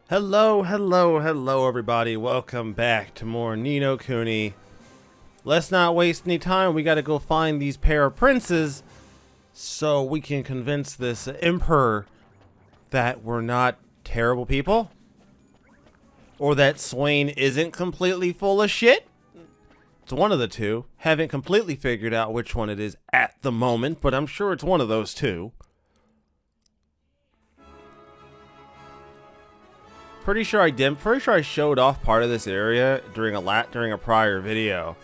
Hello, everybody. Welcome back to more Ni no Kuni. Let's not waste any time. We gotta go find these pair of princes so we can convince this emperor that we're not terrible people. Or that Swain isn't completely full of shit. It's one of the two. Haven't completely figured out which one it is at the moment, but I'm sure it's one of those two. Pretty sure I showed off part of this area during a prior video.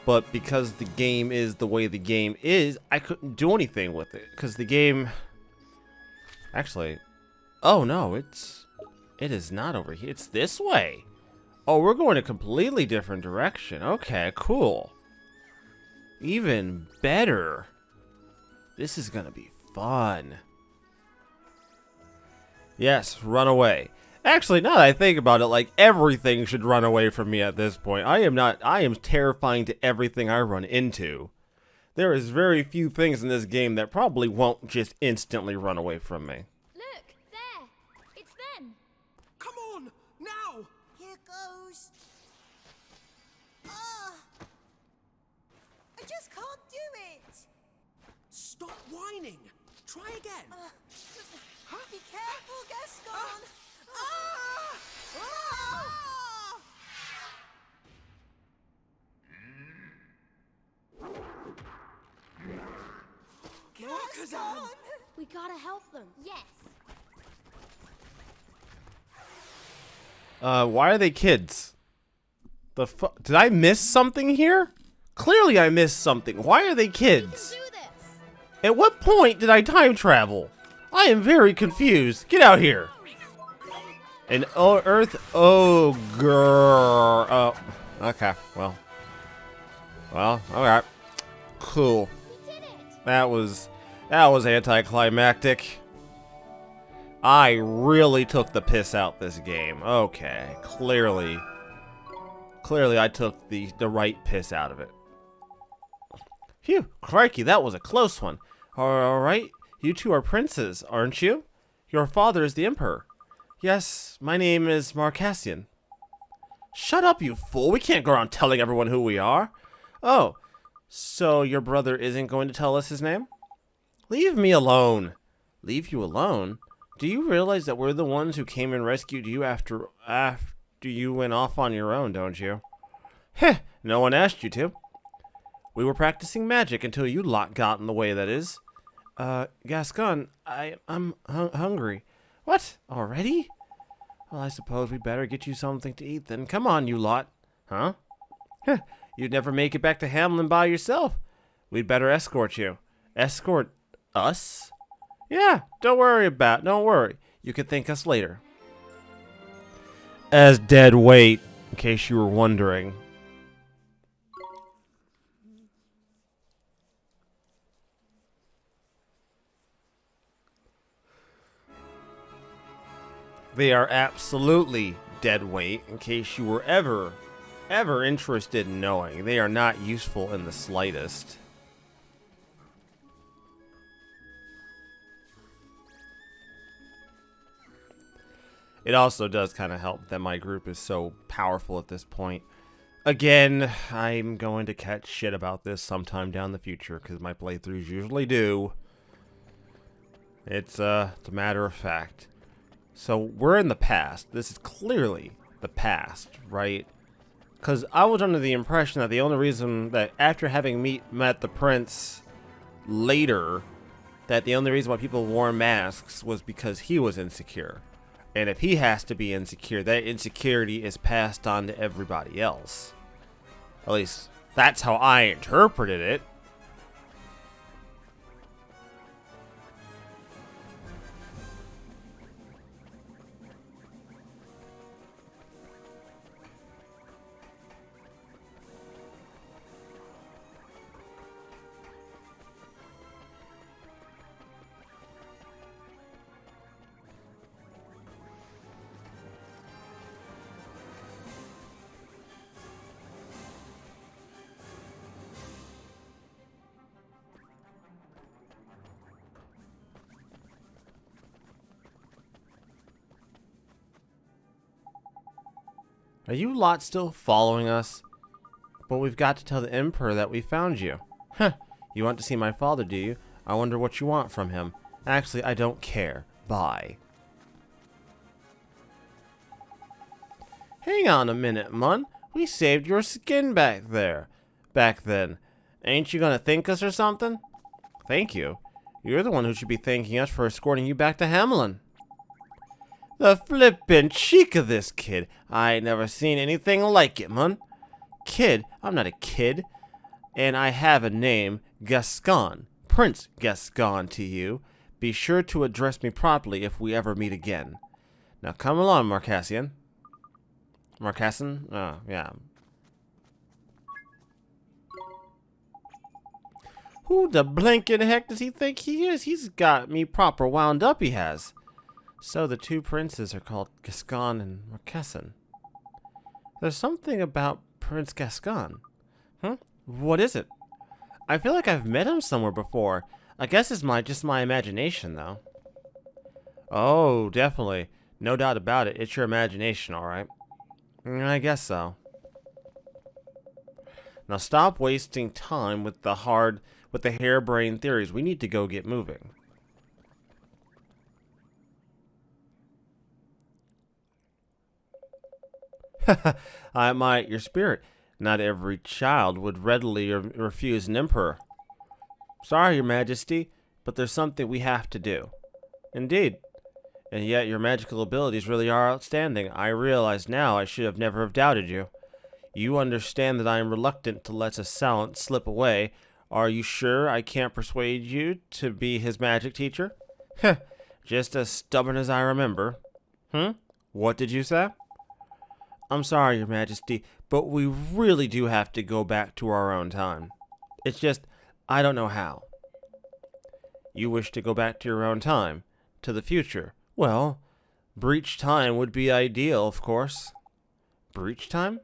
But because the game is the way the game is, I couldn't do anything with it. Because the game... Actually... Oh no, it is not over here. It's this way. Oh, we're going a completely different direction. Okay, cool. Even better. This is gonna be fun. Yes, run away. Actually, now that I think about it, like, everything should run away from me at this point. I am terrifying to everything I run into. There is very few things in this game that probably won't just instantly run away from me. Look, there. It's them. Come on, now! Here goes. Ah! I just can't do it. Stop whining! Try again! Be careful, Gaston. Ah! Ah! Gaston! We gotta help them. Yes. Why are they kids? Did I miss something here? Clearly I missed something. Why are they kids? Do this. At what point did I time travel? I am very confused. Get out here. An Earth ogre. Oh, okay. Well, alright. Cool. We did it. That was anticlimactic. I really took the piss out this game. Okay, clearly I took the right piss out of it. Phew, crikey, that was a close one. Alright, you two are princes, aren't you? Your father is the emperor. Yes, my name is Marcassian. Shut up, you fool. We can't go around telling everyone who we are. Oh, so your brother isn't going to tell us his name? Leave me alone. Leave you alone? Do you realize that we're the ones who came and rescued you after you went off on your own, don't you? Heh, no one asked you to. We were practicing magic until you lot got in the way, that is. Gaston, I'm hungry. What? Already? Well, I suppose we better get you something to eat then. Come on, you lot. Huh? Heh, you'd never make it back to Hamlin by yourself. We'd better escort you. Escort us? Yeah, don't worry. You can thank us later. As dead weight, in case you were wondering. They are absolutely dead weight, in case you were ever interested in knowing. They are not useful in the slightest. It also does kind of help that my group is so powerful at this point. Again, I'm going to catch shit about this sometime down the future, because my playthroughs usually do. It's a matter of fact. So, we're in the past. This is clearly the past, right? Because I was under the impression that the only reason that after having met the prince later, that the only reason why people wore masks was because he was insecure. And if he has to be insecure, that insecurity is passed on to everybody else. At least, that's how I interpreted it. Are you lot still following us? But we've got to tell the Emperor that we found you. Huh. You want to see my father, do you? I wonder what you want from him. Actually, I don't care. Bye. Hang on a minute, Mun. We saved your skin back then. Ain't you gonna thank us or something? Thank you? You're the one who should be thanking us for escorting you back to Hamelin. The flippin' cheek of this kid. I ain't never seen anything like it, Mun. Kid? I'm not a kid. And I have a name, Gascon. Prince Gascon to you. Be sure to address me properly if we ever meet again. Now come along, Marcassian. Marcassin? Oh, yeah. Who the blanket heck does he think he is? He's got me proper wound up, he has. So the two princes are called Gascon and Marcassin. There's something about Prince Gascon. Huh? What is it? I feel like I've met him somewhere before. I guess it's just my imagination, though. Oh, definitely. No doubt about it. It's your imagination, alright. I guess so. Now stop wasting time with the harebrained theories. We need to go get moving. I might your spirit. Not every child would readily refuse an emperor. Sorry, your majesty, but there's something we have to do. Indeed. And yet your magical abilities really are outstanding. I realize now I should have never have doubted you. You understand that I am reluctant to let a talent slip away. Are you sure I can't persuade you to be his magic teacher? Heh, just as stubborn as I remember. What did you say? I'm sorry, your majesty, but we really do have to go back to our own time. It's just, I don't know how. You wish to go back to your own time? To the future? Well, breach time would be ideal, of course. Breach time?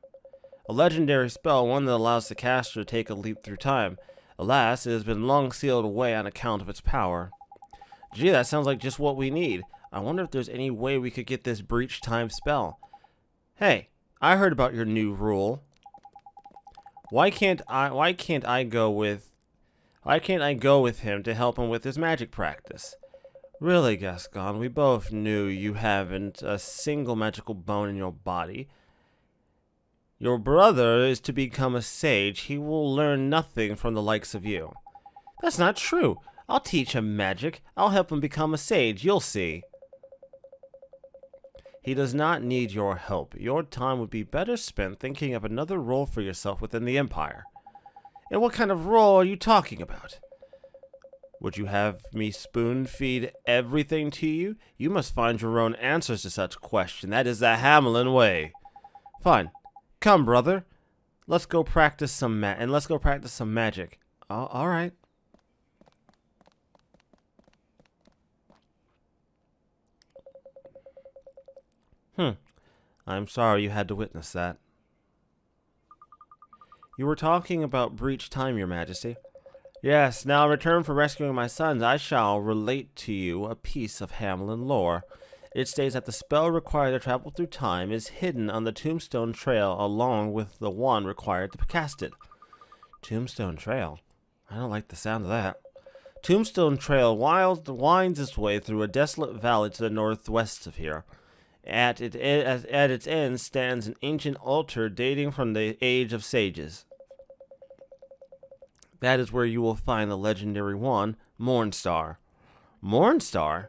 A legendary spell, one that allows the caster to take a leap through time. Alas, it has been long sealed away on account of its power. Gee, that sounds like just what we need. I wonder if there's any way we could get this breach time spell. Hey, I heard about your new rule. Why can't I go with him to help him with his magic practice? Really, Gascon, we both knew you haven't a single magical bone in your body. Your brother is to become a sage. He will learn nothing from the likes of you. That's not true. I'll teach him magic. I'll help him become a sage. You'll see. He does not need your help. Your time would be better spent thinking of another role for yourself within the Empire. And what kind of role are you talking about? Would you have me spoon-feed everything to you? You must find your own answers to such question. That is the Hamelin way. Fine. Come, brother. Let's go practice some magic. All right. I'm sorry you had to witness that. You were talking about breach time, your majesty. Yes, now in return for rescuing my sons, I shall relate to you a piece of Hamelin lore. It states that the spell required to travel through time is hidden on the Tombstone Trail along with the one required to cast it. Tombstone Trail? I don't like the sound of that. Tombstone Trail winds its way through a desolate valley to the northwest of here. At its end stands an ancient altar dating from the Age of Sages. That is where you will find the legendary wand, Mornstar. Mornstar?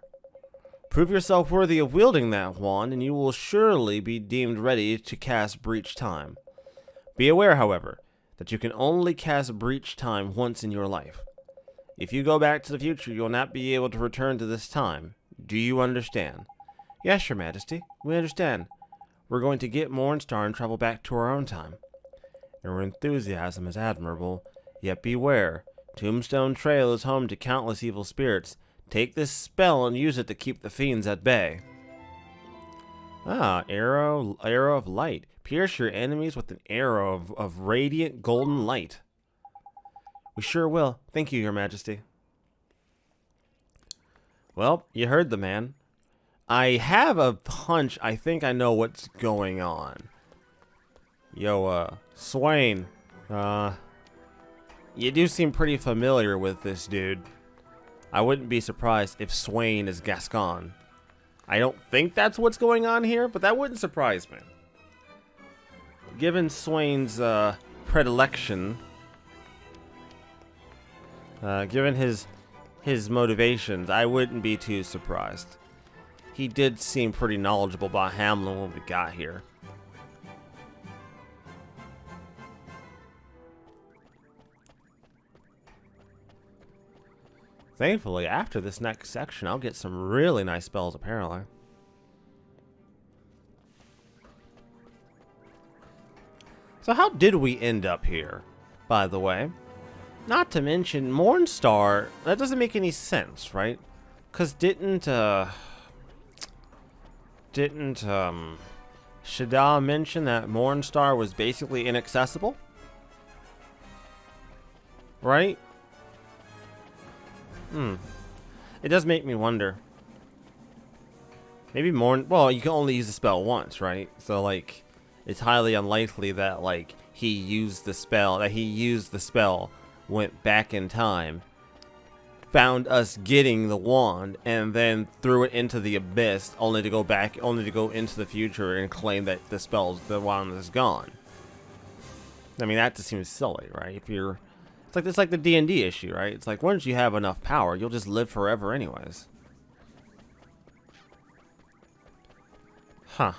Prove yourself worthy of wielding that wand, and you will surely be deemed ready to cast Breach Time. Be aware, however, that you can only cast Breach Time once in your life. If you go back to the future, you will not be able to return to this time. Do you understand? Yes, your majesty, we understand. We're going to get Mornstar and travel back to our own time. Your enthusiasm is admirable, yet beware. Tombstone Trail is home to countless evil spirits. Take this spell and use it to keep the fiends at bay. Arrow of light. Pierce your enemies with an arrow of radiant golden light. We sure will. Thank you, your majesty. Well, you heard the man. I have a hunch I think I know what's going on. Yo, Swain. You do seem pretty familiar with this dude. I wouldn't be surprised if Swain is Gascon. I don't think that's what's going on here, but that wouldn't surprise me. Given Swain's predilection, given his motivations, I wouldn't be too surprised. He did seem pretty knowledgeable about Hamlin when we got here. Thankfully, after this next section, I'll get some really nice spells, apparently. So how did we end up here, by the way? Not to mention, Mornstar, that doesn't make any sense, right? Because didn't Shada mention that Mornstar was basically inaccessible? Right? It does make me wonder. Maybe well, you can only use the spell once, right? So, like, it's highly unlikely that, like, he used the spell, went back in time, found us getting the wand, and then threw it into the abyss, only to go into the future and claim that the wand is gone. I mean, that just seems silly, right? It's like the D&D issue, right? It's like, once you have enough power, you'll just live forever anyways. Huh.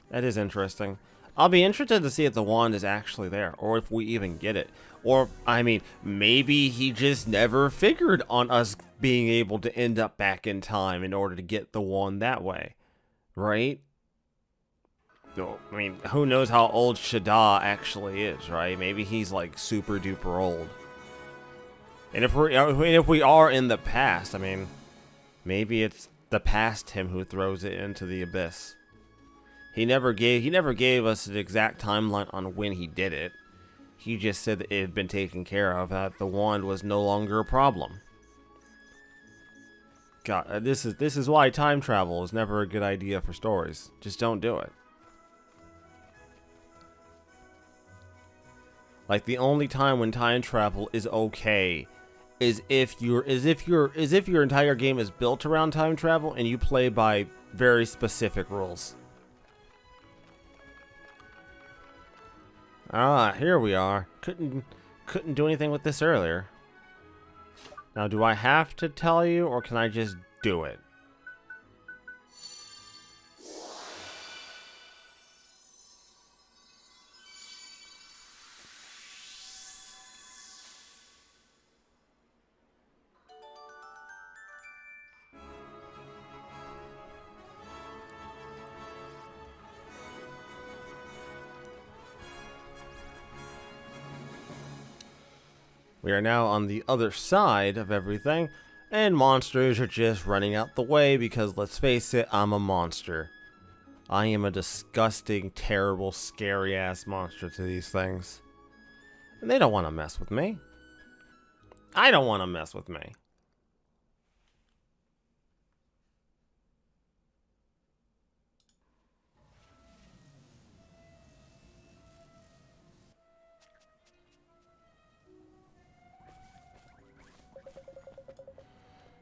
That is interesting. I'll be interested to see if the wand is actually there, or if we even get it. Or, I mean, maybe he just never figured on us being able to end up back in time in order to get the wand that way. Right? I mean, who knows how old Shada actually is, right? Maybe he's like super duper old. And if we are in the past, I mean, maybe it's the past him who throws it into the abyss. He never gave us an exact timeline on when he did it. He just said that it had been taken care of, that the wand was no longer a problem. God, this is why time travel is never a good idea for stories. Just don't do it. Like, the only time when time travel is okay is if your entire game is built around time travel and you play by very specific rules. Ah, here we are. Couldn't do anything with this earlier. Now, do I have to tell you, or can I just do it? We are now on the other side of everything, and monsters are just running out the way because, let's face it, I'm a monster. I am a disgusting, terrible, scary-ass monster to these things. And they don't want to mess with me. I don't want to mess with me.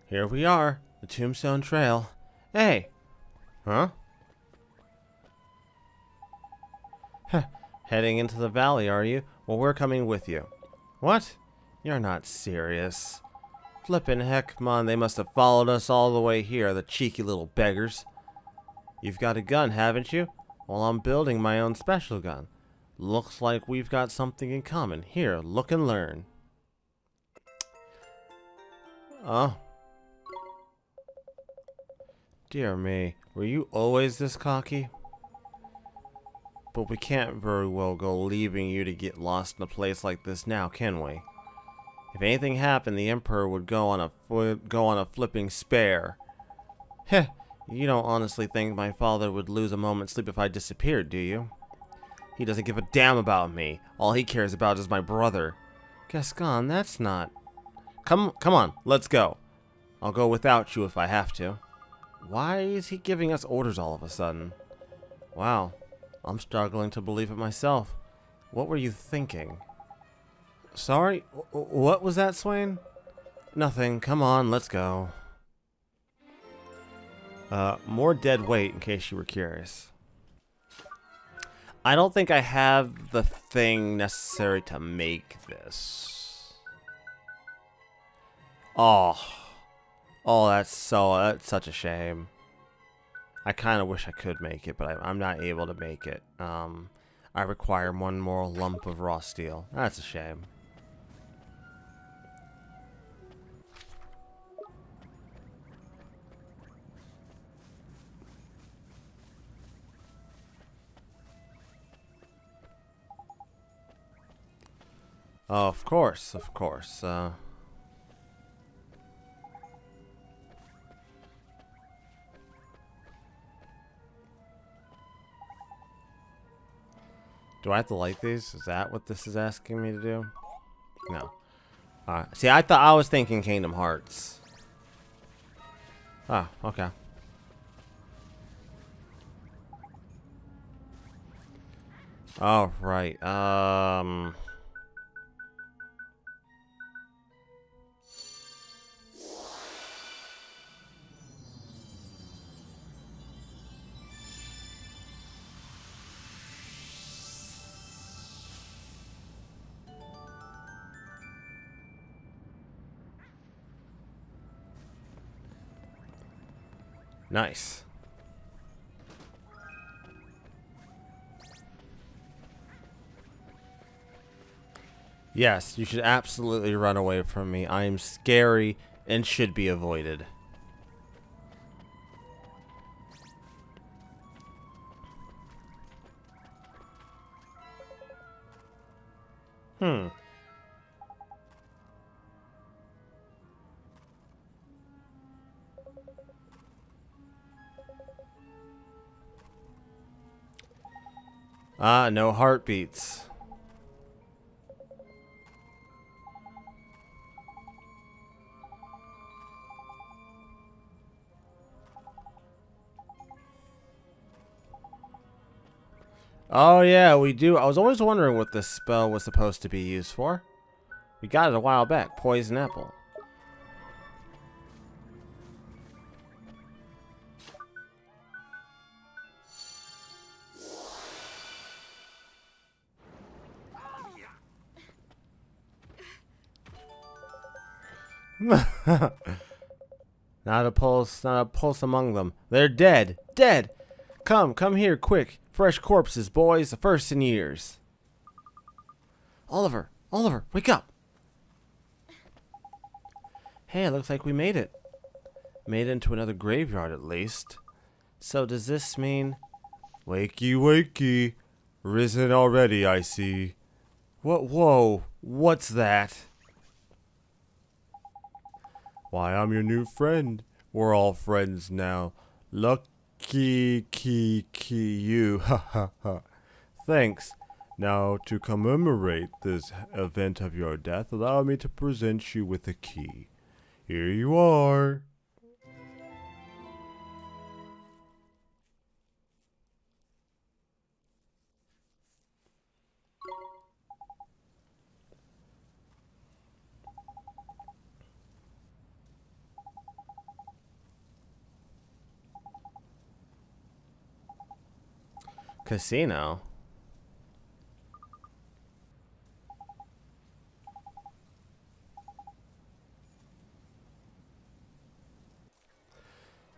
Here we are, the Tombstone Trail. Hey! Huh? Heading into the valley, are you? Well, we're coming with you. What? You're not serious. Flippin' heck, man, they must have followed us all the way here, the cheeky little beggars. You've got a gun, haven't you? Well, I'm building my own special gun. Looks like we've got something in common. Here, look and learn. Oh. Dear me, were you always this cocky? But we can't very well go leaving you to get lost in a place like this now, can we? If anything happened, the Emperor would go on a flipping spare. Heh, you don't honestly think my father would lose a moment's sleep if I disappeared, do you? He doesn't give a damn about me. All he cares about is my brother. Gascon, that's not... Come on, let's go. I'll go without you if I have to. Why is he giving us orders all of a sudden? Wow. I'm struggling to believe it myself. What were you thinking? Sorry? What was that, Swain? Nothing. Come on, let's go. More dead weight, in case you were curious. I don't think I have the thing necessary to make this. Oh. Oh, that's such a shame. I kind of wish I could make it, but I'm not able to make it. I require one more lump of raw steel. That's a shame. Oh, of course, of course. Do I have to light these? Is that what this is asking me to do? No. See, I was thinking Kingdom Hearts. Oh, okay. Oh, right. Nice. Yes, you should absolutely run away from me. I am scary and should be avoided. Hmm. No heartbeats. Oh yeah, we do. I was always wondering what this spell was supposed to be used for. We got it a while back. Poison apple. Not a pulse among them. They're dead. Dead! Come here, quick. Fresh corpses, boys. The first in years. Oliver, wake up. Hey, it looks like we made it. Made it into another graveyard, at least. So does this mean... Wakey, wakey. Risen already, I see. Whoa, what's that? Why, I'm your new friend. We're all friends now. Lucky you. Ha ha ha. Thanks. Now, to commemorate this event of your death, allow me to present you with a key. Here you are. Casino?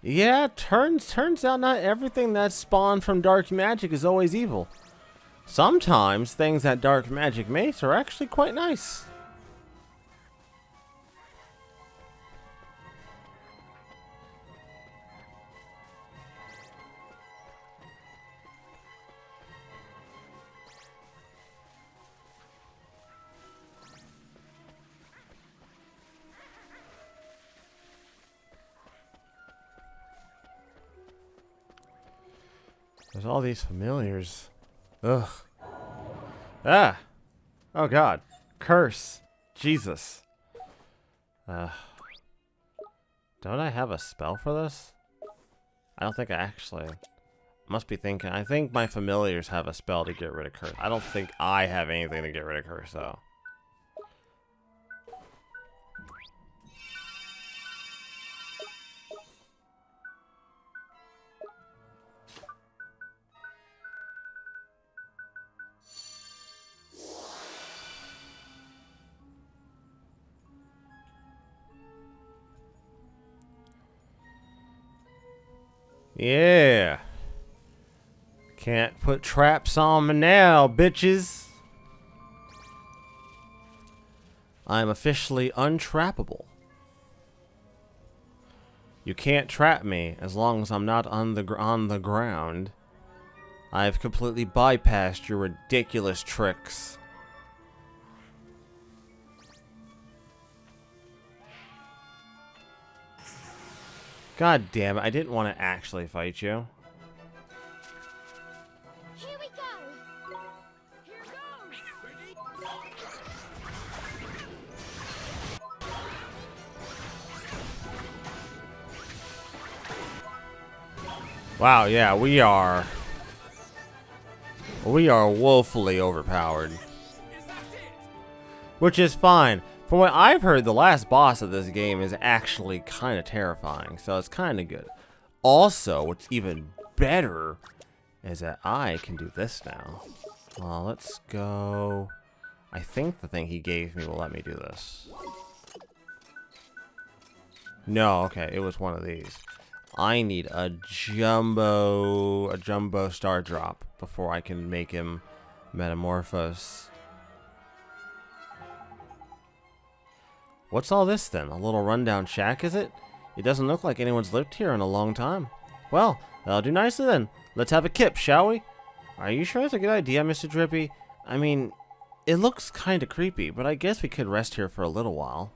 Yeah, turns out not everything that's spawned from dark magic is always evil. Sometimes things that dark magic makes are actually quite nice. There's all these familiars. Ugh. Ah! Oh god. Curse. Jesus. Don't I have a spell for this? I don't think I actually... Must be thinking. I think my familiars have a spell to get rid of curse. I don't think I have anything to get rid of curse, though. Yeah. Can't put traps on me now, bitches. I'm officially untrappable. You can't trap me as long as I'm not on the ground. I've completely bypassed your ridiculous tricks. God damn it, I didn't want to actually fight you. Here we go. Here goes! Ready? Wow, yeah, we are woefully overpowered. Is that it? Which is fine. From what I've heard, the last boss of this game is actually kind of terrifying, so it's kind of good. Also, what's even better is that I can do this now. Well, let's go. I think the thing he gave me will let me do this. No, okay, it was one of these. I need a jumbo star drop before I can make him metamorphose. What's all this then? A little rundown shack, is it? It doesn't look like anyone's lived here in a long time. Well, that'll do nicely then. Let's have a kip, shall we? Are you sure it's a good idea, Mr. Drippy? I mean, it looks kind of creepy, but I guess we could rest here for a little while.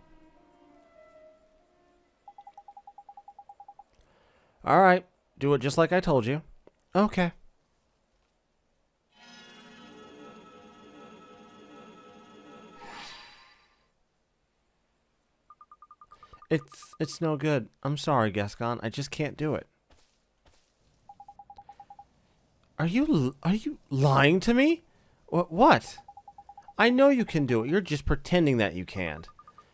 Alright, do it just like I told you. Okay. It's no good. I'm sorry, Gascon. I just can't do it. Are you lying to me? What? I know you can do it. You're just pretending that you can't.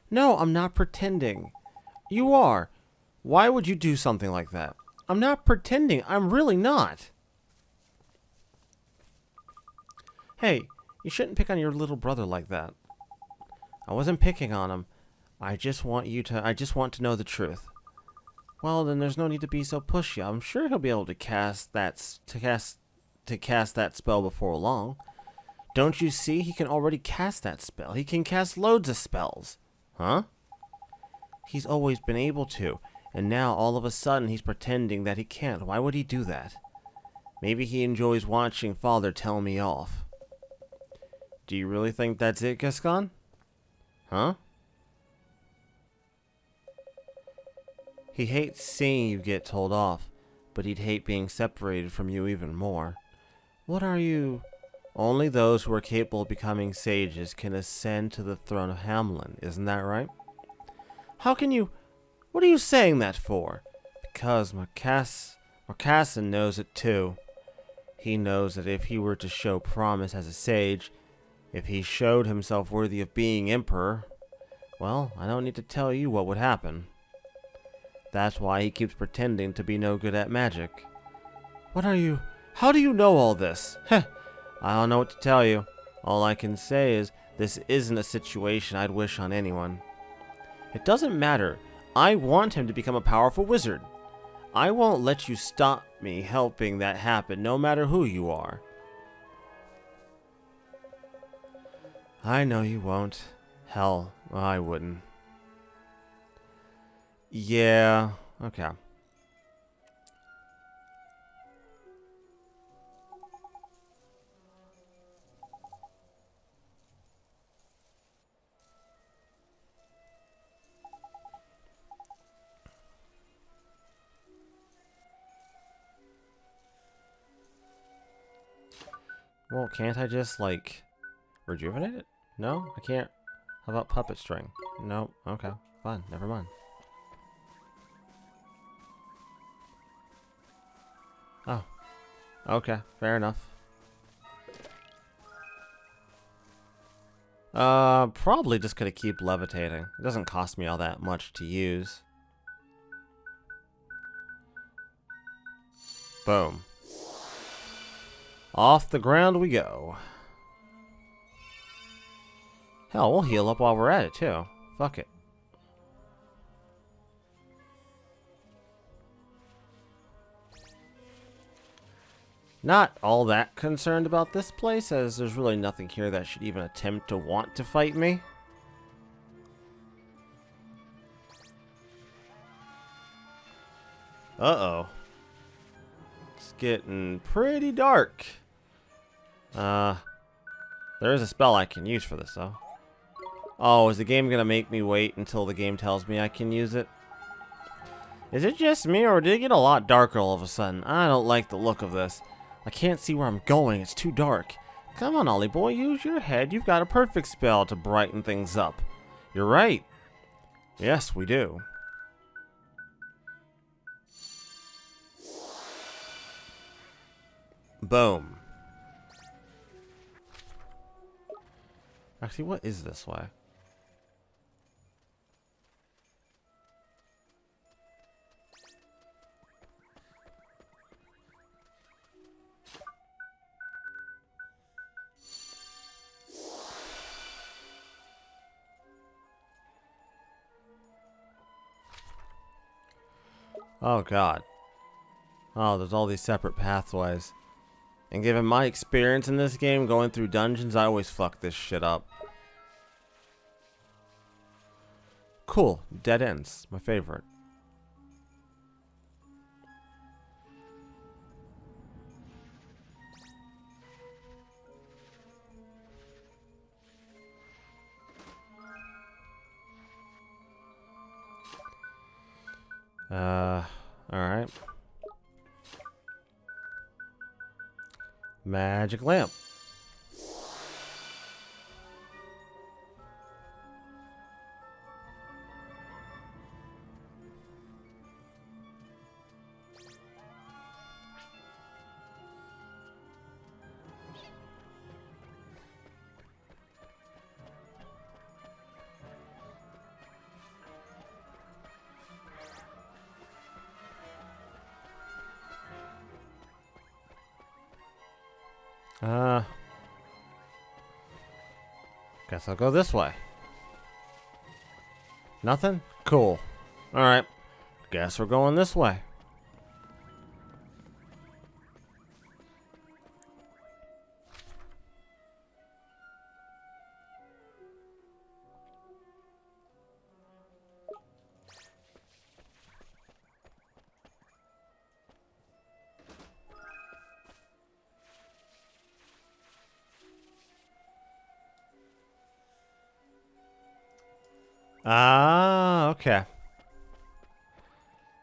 No, I'm not pretending. You are. Why would you do something like that? I'm not pretending. I'm really not. Hey, you shouldn't pick on your little brother like that. I wasn't picking on him. I just want to know the truth. Well, then there's no need to be so pushy. I'm sure he'll be able to cast that spell before long. Don't you see? He can already cast that spell. He can cast loads of spells. Huh? He's always been able to, and now all of a sudden he's pretending that he can't. Why would he do that? Maybe he enjoys watching Father tell me off. Do you really think that's it, Gascon? Huh? He hates seeing you get told off, but he'd hate being separated from you even more. What are you? Only those who are capable of becoming sages can ascend to the throne of Hamlin, isn't that right? How can you? What are you saying that for? Because Marcassin knows it too. He knows that if he were to show promise as a sage, if he showed himself worthy of being emperor, well, I don't need to tell you what would happen. That's why he keeps pretending to be no good at magic. What are you? How do you know all this? Heh, I don't know what to tell you. All I can say is this isn't a situation I'd wish on anyone. It doesn't matter. I want him to become a powerful wizard. I won't let you stop me helping that happen, no matter who you are. I know you won't. Hell, I wouldn't. Yeah, okay. Well, can't I just, like, rejuvenate it? No, I can't. How about puppet string? No, okay, fine, never mind. Oh. Okay, fair enough. Probably just gonna keep levitating. It doesn't cost me all that much to use. Boom. Off the ground we go. Hell, we'll heal up while we're at it, too. Fuck it. Not all that concerned about this place, as there's really nothing here that should even attempt to want to fight me. Uh-oh. It's getting pretty dark. There is a spell I can use for this, though. Oh, is the game gonna make me wait until the game tells me I can use it? Is it just me, or did it get a lot darker all of a sudden? I don't like the look of this. I can't see where I'm going. It's too dark. Come on, Ollie boy, use your head. You've got a perfect spell to brighten things up. You're right. Yes, we do. Boom. Actually, what is this way? Oh, God. Oh, there's all these separate pathways. And given my experience in this game, going through dungeons, I always fuck this shit up. Cool. Dead ends. My favorite. Alright. Magic lamp. Guess I'll go this way. Nothing? Cool. Alright. Guess we're going this way. Ah, okay.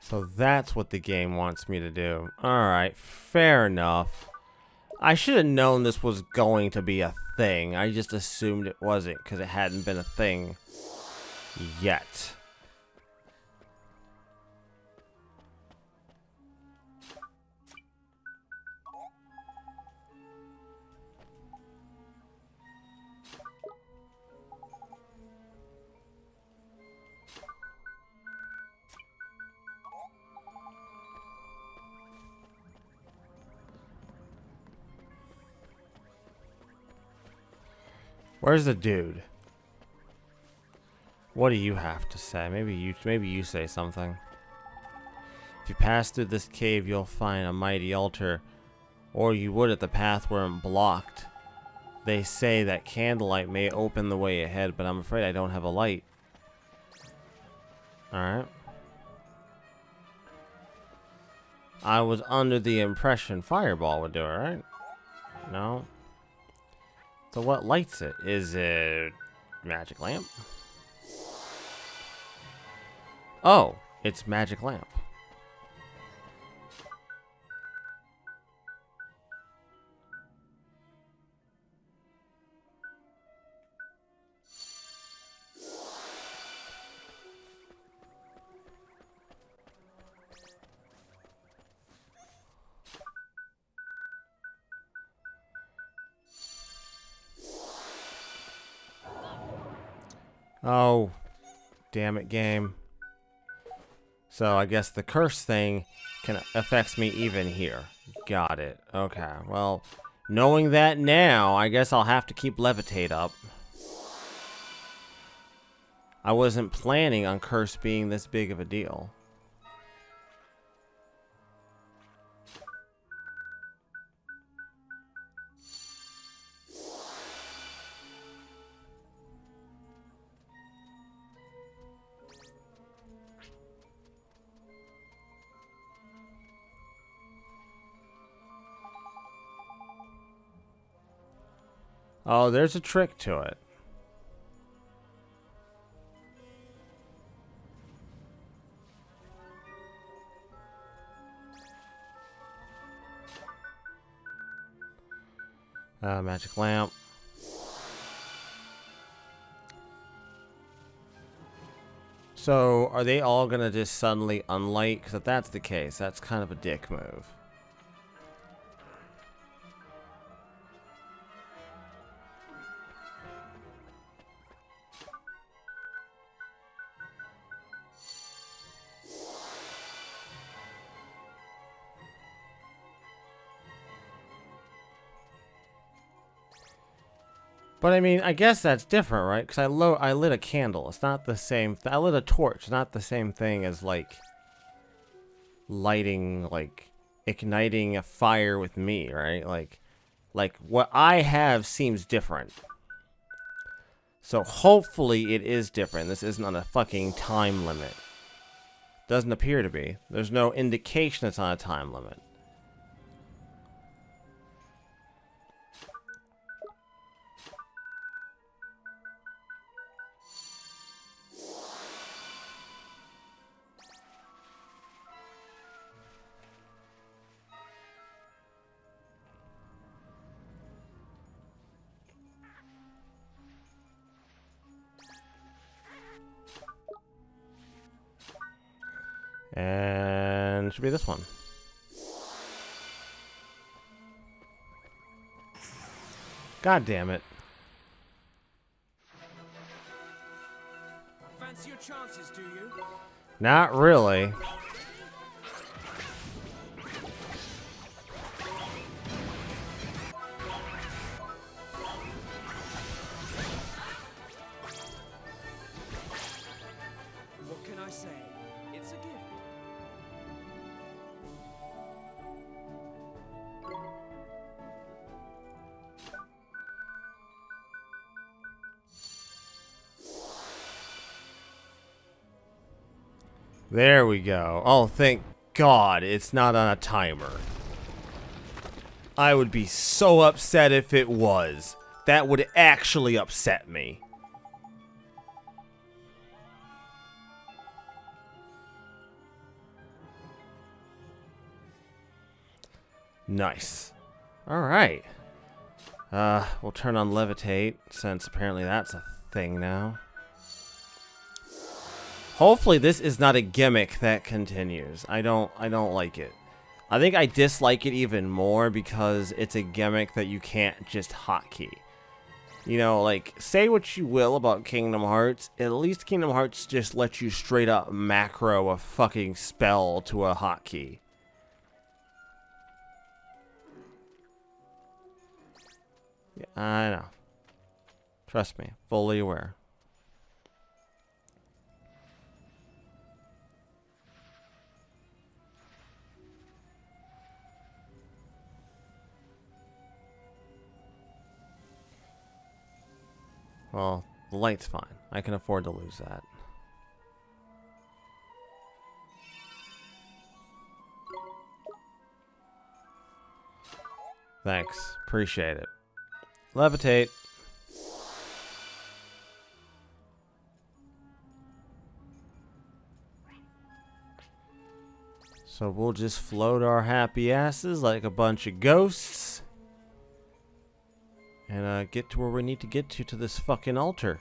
So that's what the game wants me to do. Alright, fair enough. I should have known this was going to be a thing. I just assumed it wasn't because it hadn't been a thing yet. Where's the dude? What do you have to say? Maybe you say something. If you pass through this cave, you'll find a mighty altar, or you would if the path weren't blocked. They say that candlelight may open the way ahead, but I'm afraid I don't have a light. Alright. I was under the impression fireball would do it, right? No. So what lights it? Is it magic lamp? Oh, it's magic lamp. Oh, damn it, game. So I guess the curse thing affects me even here. Got it. Okay, well, knowing that now, I guess I'll have to keep levitate up. I wasn't planning on curse being this big of a deal. Oh, there's a trick to it. Magic lamp. So, are they all gonna just suddenly unlight? Because if that's the case, that's kind of a dick move. But I mean, I guess that's different, right? Because I lit a candle. It's not the same. I lit a torch. It's not the same thing as like lighting, like igniting a fire with me, right? Like what I have seems different. So hopefully it is different. This isn't on a fucking time limit. Doesn't appear to be. There's no indication it's on a time limit. And it should be this one. God damn it. Fancy your chances, do you? Not really. What can I say? It's a gift. There we go. Oh, thank God it's not on a timer. I would be so upset if it was. That would actually upset me. Nice. Alright. We'll turn on levitate, since apparently that's a thing now. Hopefully this is not a gimmick that continues. I don't like it. I think I dislike it even more because it's a gimmick that you can't just hotkey. You know, like, say what you will about Kingdom Hearts, at least Kingdom Hearts just lets you straight up macro a fucking spell to a hotkey. Yeah, I know. Trust me, fully aware. Well, the light's fine. I can afford to lose that. Thanks. Appreciate it. Levitate. So we'll just float our happy asses like a bunch of ghosts. And get to where we need to get to this fucking altar.